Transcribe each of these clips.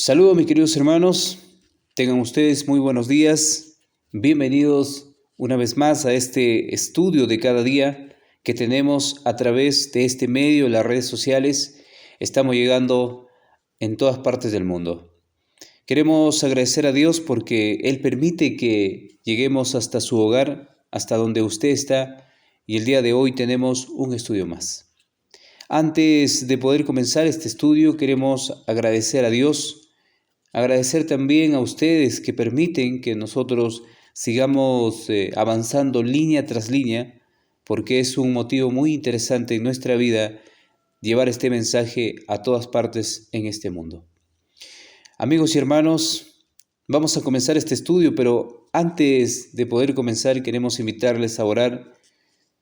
Saludos mis queridos hermanos, tengan ustedes muy buenos días, bienvenidos una vez más a este estudio de cada día que tenemos a través de este medio, las redes sociales. Estamos llegando en todas partes del mundo. Queremos agradecer a Dios porque Él permite que lleguemos hasta su hogar, hasta donde usted está, y el día de hoy tenemos un estudio más. Antes de poder comenzar este estudio, queremos agradecer a Dios, agradecer también a ustedes que permiten que nosotros sigamos avanzando línea tras línea, porque es un motivo muy interesante en nuestra vida llevar este mensaje a todas partes en este mundo. Amigos y hermanos, vamos a comenzar este estudio, pero antes de poder comenzar queremos invitarles a orar.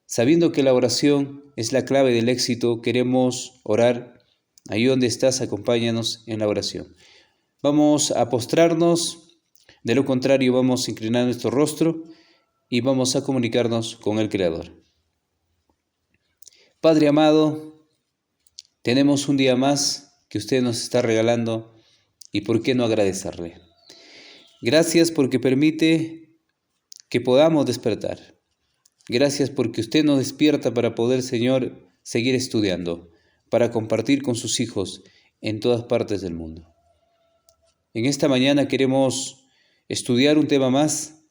Sabiendo que la oración es la clave del éxito, queremos orar. Ahí donde estás, acompáñanos en la oración. Vamos a postrarnos, de lo contrario vamos a inclinar nuestro rostro y vamos a comunicarnos con el Creador. Padre amado, tenemos un día más que usted nos está regalando y ¿por qué no agradecerle? Gracias porque permite que podamos despertar. Gracias porque usted nos despierta para poder, Señor, seguir estudiando, para compartir con sus hijos en todas partes del mundo. En esta mañana queremos estudiar un tema más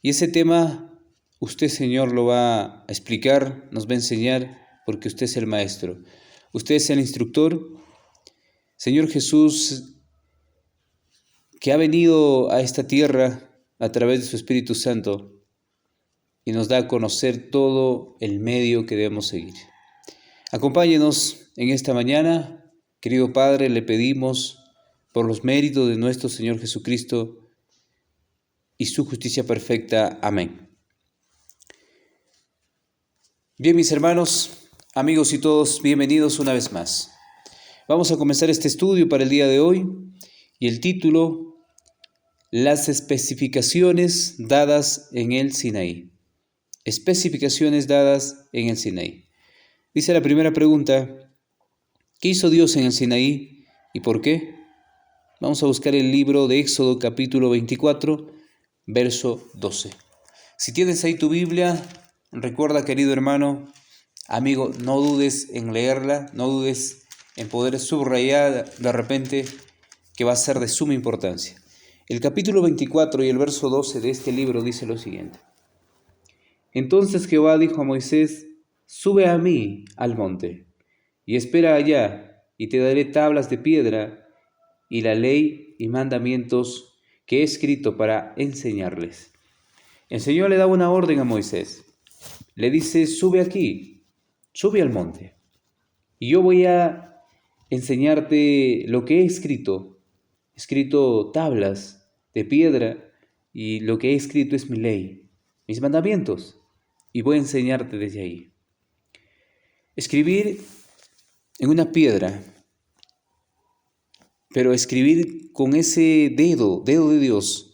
y ese tema usted, Señor, lo va a explicar, nos va a enseñar porque usted es el maestro. Usted es el instructor. Señor Jesús, que ha venido a esta tierra a través de su Espíritu Santo, y nos da a conocer todo el medio que debemos seguir. Acompáñenos en esta mañana, querido Padre, le pedimos por los méritos de nuestro Señor Jesucristo y su justicia perfecta. Amén. Bien, mis hermanos, amigos y todos, bienvenidos una vez más. Vamos a comenzar este estudio para el día de hoy y el título, las especificaciones dadas en el Sinaí. Especificaciones dadas en el Sinaí. Dice la primera pregunta, ¿qué hizo Dios en el Sinaí y por qué? Vamos a buscar el libro de Éxodo capítulo 24, verso 12. Si tienes ahí tu Biblia, recuerda, querido hermano, amigo, no dudes en leerla, no dudes en poder subrayar de repente que va a ser de suma importancia. El capítulo 24 y el verso 12 de este libro dice lo siguiente. Entonces Jehová dijo a Moisés, sube a mí al monte, y espera allá, y te daré tablas de piedra, y la ley y mandamientos que he escrito para enseñarles. El Señor le da una orden a Moisés. Le dice, sube aquí, sube al monte, y yo voy a enseñarte lo que he escrito. He escrito tablas de piedra, y lo que he escrito es mi ley, mis mandamientos. Y voy a enseñarte desde ahí. Escribir en una piedra, pero escribir con ese dedo de Dios,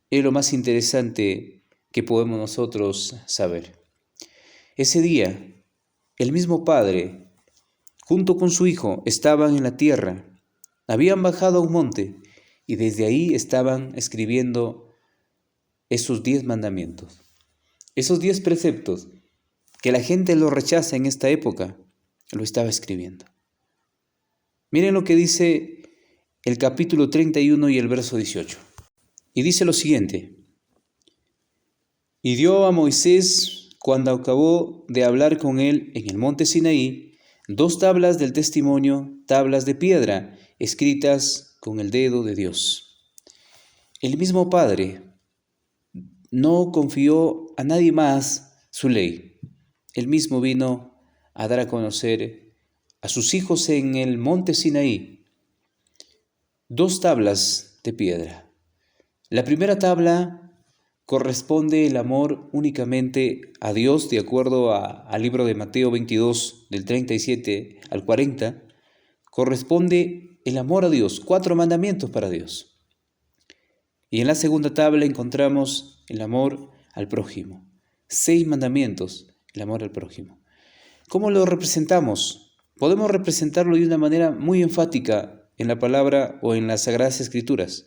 es lo más interesante que podemos nosotros saber. Ese día, el mismo Padre, junto con su Hijo, estaban en la tierra, habían bajado a un monte y desde ahí estaban escribiendo esos 10 mandamientos. Esos 10 preceptos que la gente lo rechaza en esta época, lo estaba escribiendo. Miren lo que dice el capítulo 31 y el verso 18. Y dice lo siguiente. Y dio a Moisés, cuando acabó de hablar con él en el monte Sinaí, 2 tablas del testimonio, tablas de piedra, escritas con el dedo de Dios. El mismo Padre no confió a nadie más su ley. Él mismo vino a dar a conocer a sus hijos en el monte Sinaí 2 tablas de piedra. La primera tabla corresponde el amor únicamente a Dios, de acuerdo al libro de Mateo 22, del 37 al 40, corresponde el amor a Dios, 4 mandamientos para Dios. Y en la segunda tabla encontramos el amor al prójimo, 6 mandamientos, el amor al prójimo. ¿Cómo lo representamos? Podemos representarlo de una manera muy enfática en la palabra o en las Sagradas Escrituras.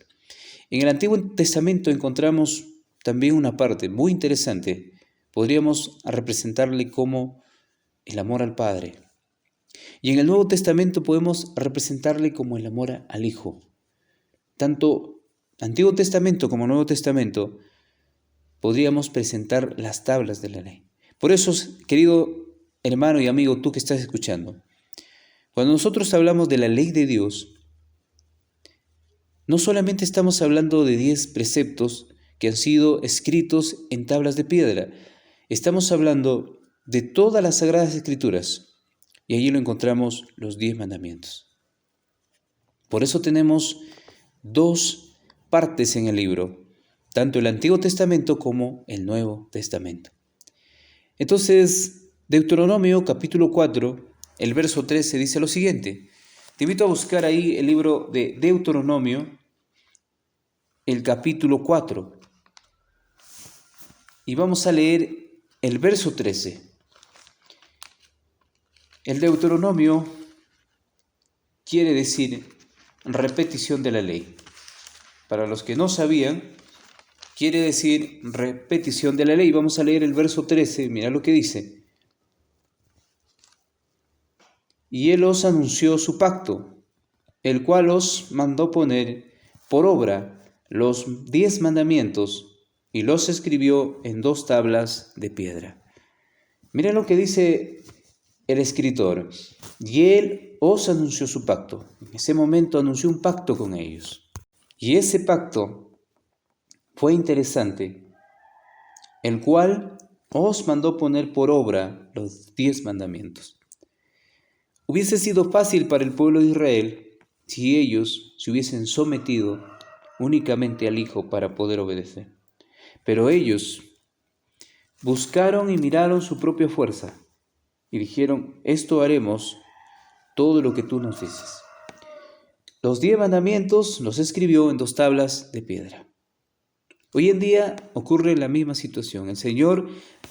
En el Antiguo Testamento encontramos también una parte muy interesante. Podríamos representarle como el amor al Padre. Y en el Nuevo Testamento podemos representarle como el amor al Hijo. Tanto Antiguo Testamento como Nuevo Testamento podríamos presentar las tablas de la ley. Por eso, querido hermano y amigo, tú que estás escuchando, cuando nosotros hablamos de la ley de Dios, no solamente estamos hablando de 10 preceptos que han sido escritos en tablas de piedra, estamos hablando de todas las Sagradas Escrituras, y allí lo encontramos los 10 mandamientos. Por eso tenemos 2 partes en el libro, tanto el Antiguo Testamento como el Nuevo Testamento. Entonces, Deuteronomio capítulo 4, el verso 13 dice lo siguiente. Te invito a buscar ahí el libro de Deuteronomio, el capítulo 4, y vamos a leer el verso 13. El Deuteronomio quiere decir repetición de la ley. Para los que no sabían, quiere decir repetición de la ley. Vamos a leer el verso 13, mira lo que dice. Y él os anunció su pacto, el cual os mandó poner por obra los 10 mandamientos y los escribió en 2 tablas de piedra. Mira lo que dice el escritor. Y él os anunció su pacto. En ese momento anunció un pacto con ellos. Y ese pacto fue interesante, el cual os mandó poner por obra los 10 mandamientos. Hubiese sido fácil para el pueblo de Israel si ellos se hubiesen sometido únicamente al Hijo para poder obedecer. Pero ellos buscaron y miraron su propia fuerza y dijeron, esto haremos todo lo que tú nos dices. Los 10 mandamientos los escribió en 2 tablas de piedra. Hoy en día ocurre la misma situación. El Señor,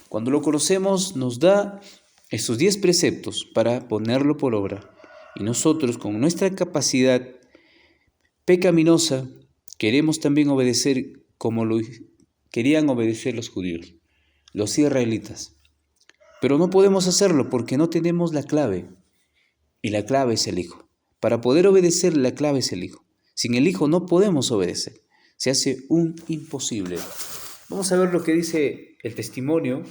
cuando lo conocemos, nos da estos 10 preceptos para ponerlo por obra. Y nosotros, con nuestra capacidad pecaminosa, queremos también obedecer como lo querían obedecer los judíos, los israelitas. Pero no podemos hacerlo porque no tenemos la clave. Y la clave es el Hijo. Para poder obedecer, la clave es el Hijo. Sin el Hijo no podemos obedecer. Se hace un imposible. Vamos a ver lo que dice el testimonio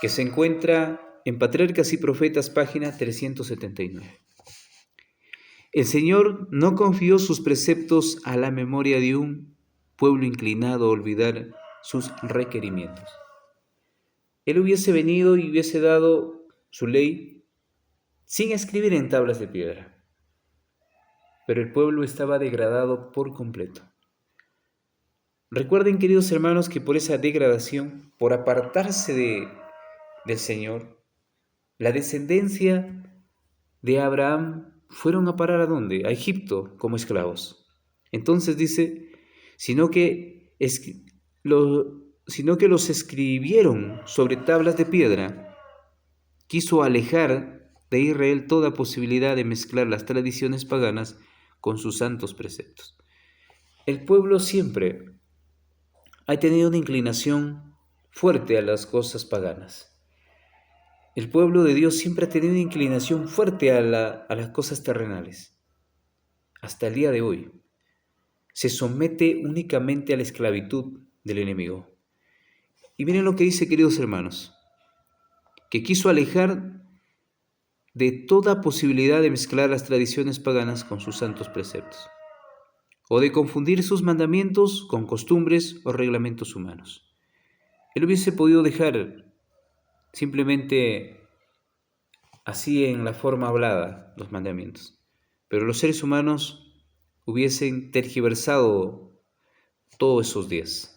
que se encuentra en Patriarcas y Profetas, página 379. El Señor no confió sus preceptos a la memoria de un pueblo inclinado a olvidar sus requerimientos. Él hubiese venido y hubiese dado su ley sin escribir en tablas de piedra. Pero el pueblo estaba degradado por completo. Recuerden, queridos hermanos, que por esa degradación, por apartarse del Señor, la descendencia de Abraham fueron a parar ¿a dónde? A Egipto como esclavos. Entonces dice, sino que los escribieron sobre tablas de piedra, quiso alejar de Israel toda posibilidad de mezclar las tradiciones paganas con sus santos preceptos. El pueblo siempre ha tenido una inclinación fuerte a las cosas paganas. El pueblo de Dios siempre ha tenido una inclinación fuerte a las cosas terrenales. Hasta el día de hoy se somete únicamente a la esclavitud del enemigo. Y miren lo que dice, queridos hermanos, que quiso alejar de toda posibilidad de mezclar las tradiciones paganas con sus santos preceptos, o de confundir sus mandamientos con costumbres o reglamentos humanos. Él hubiese podido dejar simplemente así en la forma hablada los mandamientos, pero los seres humanos hubiesen tergiversado todos esos 10.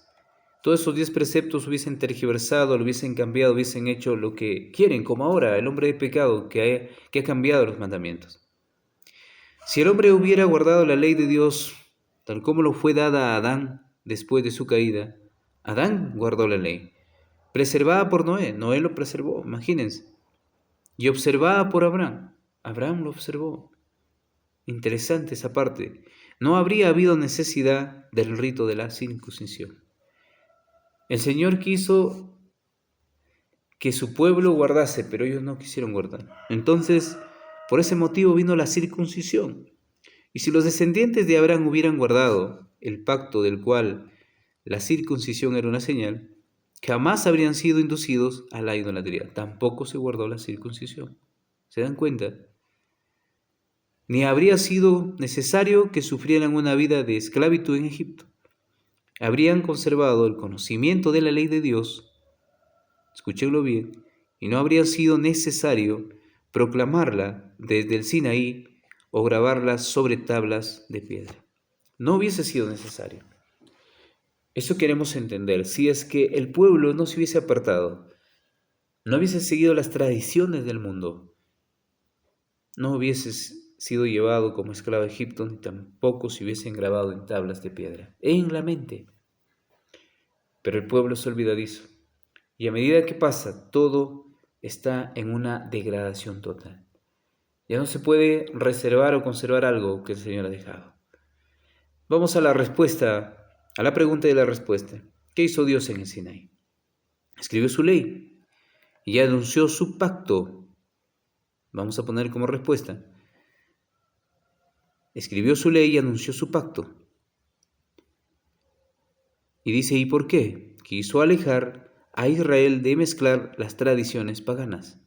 Todos esos 10 preceptos hubiesen tergiversado, lo hubiesen cambiado, hubiesen hecho lo que quieren, como ahora el hombre de pecado que ha cambiado los mandamientos. Si el hombre hubiera guardado la ley de Dios tal como lo fue dada a Adán después de su caída, Adán guardó la ley, preservada por Noé, Noé lo preservó, imagínense, y observada por Abraham, Abraham lo observó. Interesante esa parte. No habría habido necesidad del rito de la circuncisión. El Señor quiso que su pueblo guardase, pero ellos no quisieron guardar. Entonces, por ese motivo vino la circuncisión. Y si los descendientes de Abraham hubieran guardado el pacto del cual la circuncisión era una señal, jamás habrían sido inducidos a la idolatría. Tampoco se guardó la circuncisión. ¿Se dan cuenta? Ni habría sido necesario que sufrieran una vida de esclavitud en Egipto. Habrían conservado el conocimiento de la ley de Dios, escúchenlo bien, y no habría sido necesario proclamarla desde el Sinaí o grabarla sobre tablas de piedra. No hubiese sido necesario. Eso queremos entender. Si es que el pueblo no se hubiese apartado, no hubiese seguido las tradiciones del mundo, no hubiese sido llevado como esclavo a Egipto, ni tampoco se hubiesen grabado en tablas de piedra, en la mente. Pero el pueblo es olvidadizo. Y a medida que pasa, todo está en una degradación total. Ya no se puede reservar o conservar algo que el Señor ha dejado. Vamos a la respuesta, a la pregunta de la respuesta. ¿Qué hizo Dios en el Sinaí? Escribió su ley y anunció su pacto. Vamos a poner como respuesta. Escribió su ley y anunció su pacto. Y dice, ¿y por qué? Quiso alejar a Israel de mezclar las tradiciones paganas.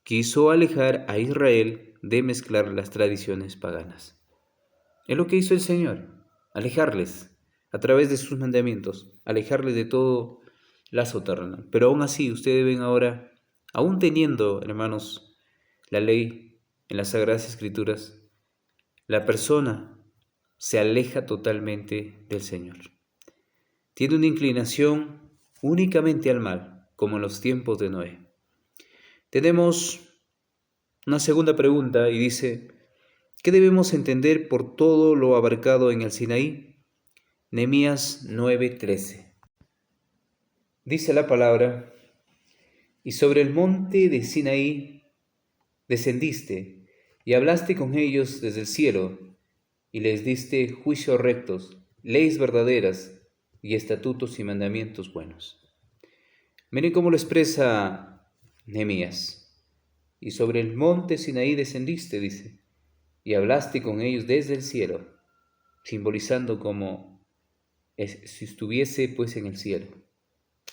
Quiso alejar a Israel de mezclar las tradiciones paganas. Es lo que hizo el Señor, alejarles a través de sus mandamientos, alejarles de todo lazo terrenal. Pero aún así, ustedes ven ahora, aún teniendo, hermanos, la ley en las Sagradas Escrituras, la persona se aleja totalmente del Señor. Tiene una inclinación únicamente al mal, como en los tiempos de Noé. Tenemos una segunda pregunta y dice, ¿qué debemos entender por todo lo abarcado en el Sinaí? Nehemías 9:13. Dice la palabra, y sobre el monte de Sinaí descendiste y hablaste con ellos desde el cielo y les diste juicios rectos, leyes verdaderas y estatutos y mandamientos buenos. Miren cómo lo expresa Nehemías. Y sobre el monte Sinaí descendiste, dice, y hablaste con ellos desde el cielo, simbolizando como si estuviese pues en el cielo.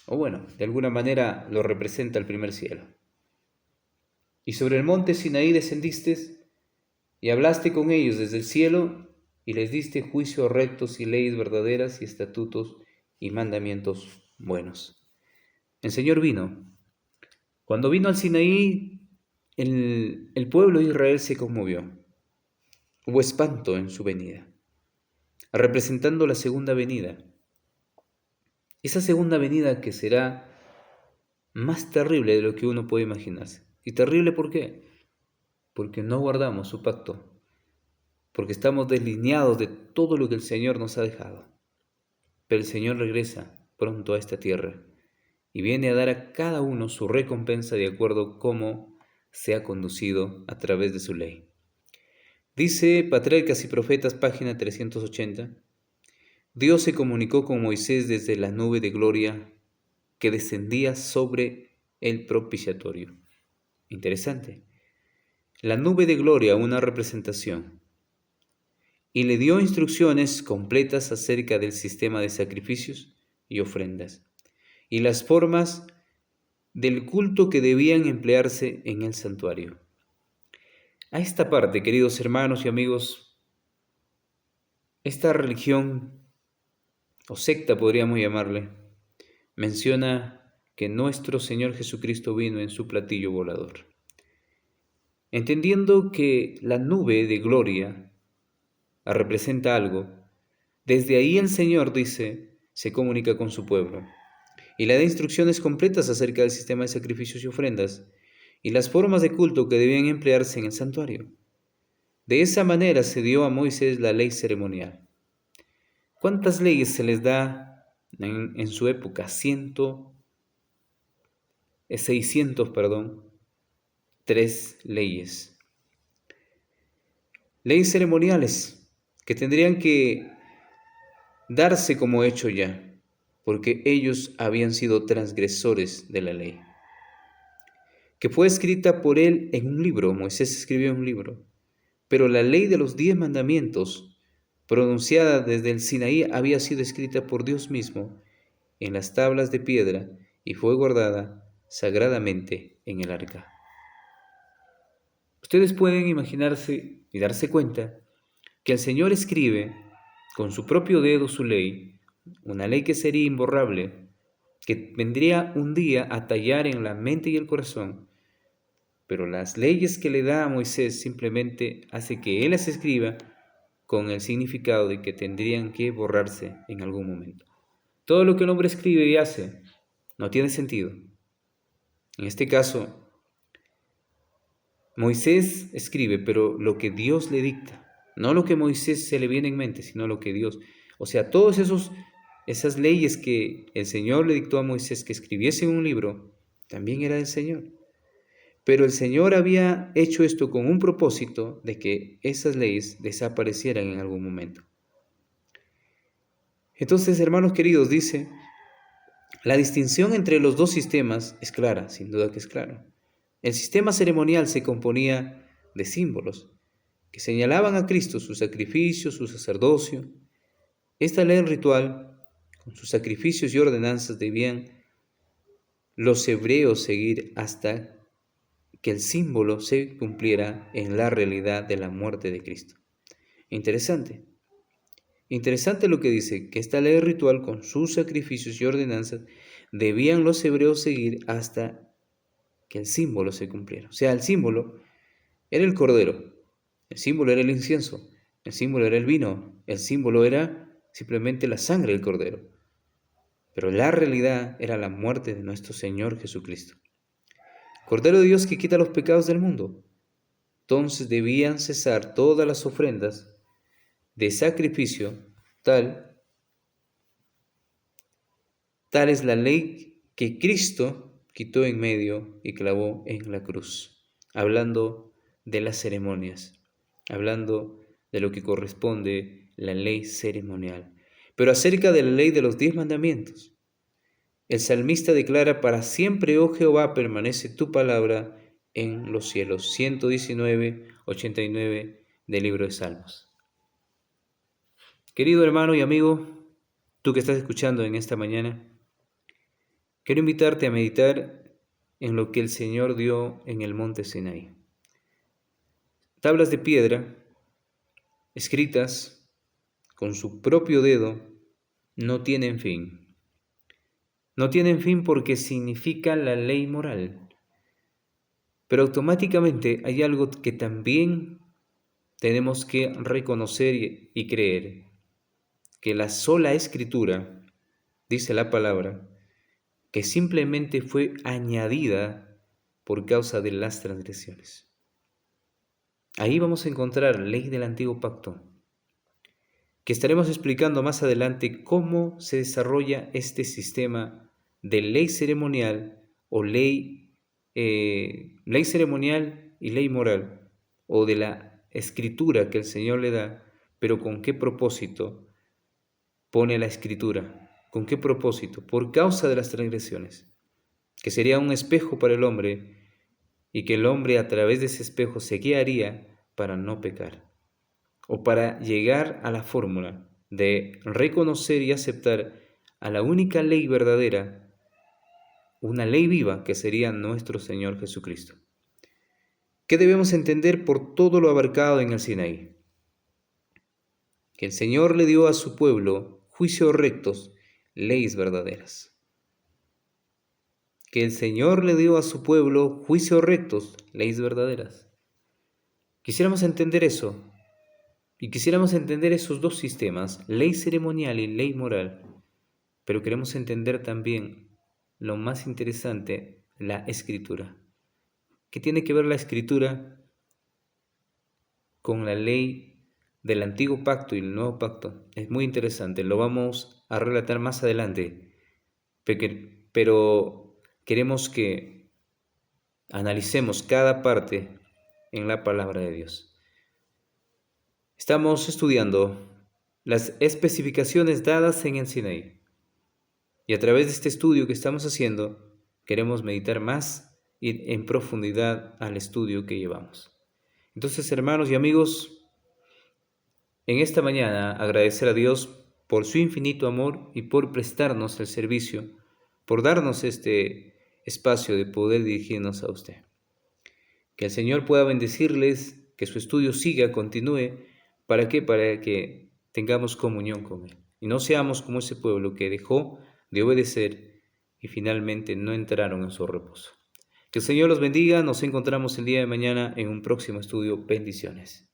O bueno, de alguna manera lo representa el primer cielo. Y sobre el monte Sinaí descendiste y hablaste con ellos desde el cielo y les diste juicios rectos y leyes verdaderas y estatutos y mandamientos buenos. El Señor vino. Cuando vino al Sinaí, el pueblo de Israel se conmovió. Hubo espanto en su venida, representando la segunda venida. Esa segunda venida que será más terrible de lo que uno puede imaginarse. ¿Y terrible por qué? Porque no guardamos su pacto, porque estamos deslineados de todo lo que el Señor nos ha dejado. Pero el Señor regresa pronto a esta tierra y viene a dar a cada uno su recompensa de acuerdo a cómo se ha conducido a través de su ley. Dice Patriarcas y Profetas, página 380, Dios se comunicó con Moisés desde la nube de gloria que descendía sobre el propiciatorio. Interesante. La nube de gloria, una representación. Y le dio instrucciones completas acerca del sistema de sacrificios y ofrendas, y las formas del culto que debían emplearse en el santuario. A esta parte, queridos hermanos y amigos, esta religión, o secta podríamos llamarle, menciona que nuestro Señor Jesucristo vino en su platillo volador. Entendiendo que la nube de gloria representa algo, desde ahí el Señor dice, se comunica con su pueblo y le da instrucciones completas acerca del sistema de sacrificios y ofrendas y las formas de culto que debían emplearse en el santuario. De esa manera se dio a Moisés la ley ceremonial. ¿Cuántas leyes se les da en su época? 603 leyes. leyes ceremoniales que tendrían que darse como hecho ya, porque ellos habían sido transgresores de la ley, que fue escrita por él en un libro. Moisés escribió en un libro, pero la ley de los 10 mandamientos, pronunciada desde el Sinaí, había sido escrita por Dios mismo en las tablas de piedra y fue guardada sagradamente en el arca. Ustedes pueden imaginarse y darse cuenta que el Señor escribe con su propio dedo su ley, una ley que sería imborrable, que vendría un día a tallar en la mente y el corazón, pero las leyes que le da a Moisés simplemente hace que él las escriba con el significado de que tendrían que borrarse en algún momento. Todo lo que el hombre escribe y hace no tiene sentido. En este caso, Moisés escribe, pero lo que Dios le dicta, no lo que Moisés se le viene en mente, sino lo que Dios, o sea, todas esas leyes que el Señor le dictó a Moisés que escribiese en un libro, también era del Señor. Pero el Señor había hecho esto con un propósito de que esas leyes desaparecieran en algún momento. Entonces, hermanos queridos, dice, la distinción entre los dos sistemas es clara, sin duda que es clara. El sistema ceremonial se componía de símbolos que señalaban a Cristo, su sacrificio, su sacerdocio. Esta ley ritual, con sus sacrificios y ordenanzas, debían los hebreos seguir hasta que el símbolo se cumpliera en la realidad de la muerte de Cristo. Interesante. Interesante lo que dice, que esta ley ritual con sus sacrificios y ordenanzas debían los hebreos seguir hasta que el símbolo se cumpliera. O sea, el símbolo era el cordero, el símbolo era el incienso, el símbolo era el vino, el símbolo era simplemente la sangre del cordero. Pero la realidad era la muerte de nuestro Señor Jesucristo. Cordero de Dios que quita los pecados del mundo. Entonces debían cesar todas las ofrendas de sacrificio, tal es la ley que Cristo quitó en medio y clavó en la cruz, hablando de las ceremonias, hablando de lo que corresponde la ley ceremonial. Pero acerca de la ley de los 10 mandamientos, el salmista declara: para siempre, oh Jehová, permanece tu palabra en los cielos. 119, 89 del libro de Salmos. Querido hermano y amigo, tú que estás escuchando en esta mañana, quiero invitarte a meditar en lo que el Señor dio en el monte Sinaí. Tablas de piedra, escritas con su propio dedo, no tienen fin. No tienen fin porque significan la ley moral. Pero automáticamente hay algo que también tenemos que reconocer y creer, que la sola escritura, dice la palabra, que simplemente fue añadida por causa de las transgresiones. Ahí vamos a encontrar la ley del antiguo pacto, que estaremos explicando más adelante cómo se desarrolla este sistema de ley ceremonial o ley ceremonial y ley moral, o de la escritura que el Señor le da, pero con qué propósito pone la escritura, con qué propósito, por causa de las transgresiones, que sería un espejo para el hombre y que el hombre a través de ese espejo se guiaría para no pecar, o para llegar a la fórmula de reconocer y aceptar a la única ley verdadera, una ley viva que sería nuestro Señor Jesucristo. ¿Qué debemos entender por todo lo abarcado en el Sinaí? Que el Señor le dio a su pueblo juicios rectos, leyes verdaderas. Que el Señor le dio a su pueblo juicios rectos, leyes verdaderas. Quisiéramos entender eso, y quisiéramos entender esos dos sistemas, ley ceremonial y ley moral, pero queremos entender también lo más interesante, la escritura. ¿Qué tiene que ver la escritura con la ley del antiguo pacto y el nuevo pacto? Es muy interesante, lo vamos a relatar más adelante, pero queremos que analicemos cada parte en la palabra de Dios. Estamos estudiando las especificaciones dadas en el Sinaí. Y a través de este estudio que estamos haciendo, queremos meditar más y en profundidad al estudio que llevamos. Entonces, hermanos y amigos, en esta mañana agradecer a Dios por su infinito amor y por prestarnos el servicio, por darnos este espacio de poder dirigirnos a usted. Que el Señor pueda bendecirles, que su estudio siga, continúe. ¿Para qué? Para que tengamos comunión con Él. Y no seamos como ese pueblo que dejó de obedecer y finalmente no entraron en su reposo. Que el Señor los bendiga. Nos encontramos el día de mañana en un próximo estudio. Bendiciones.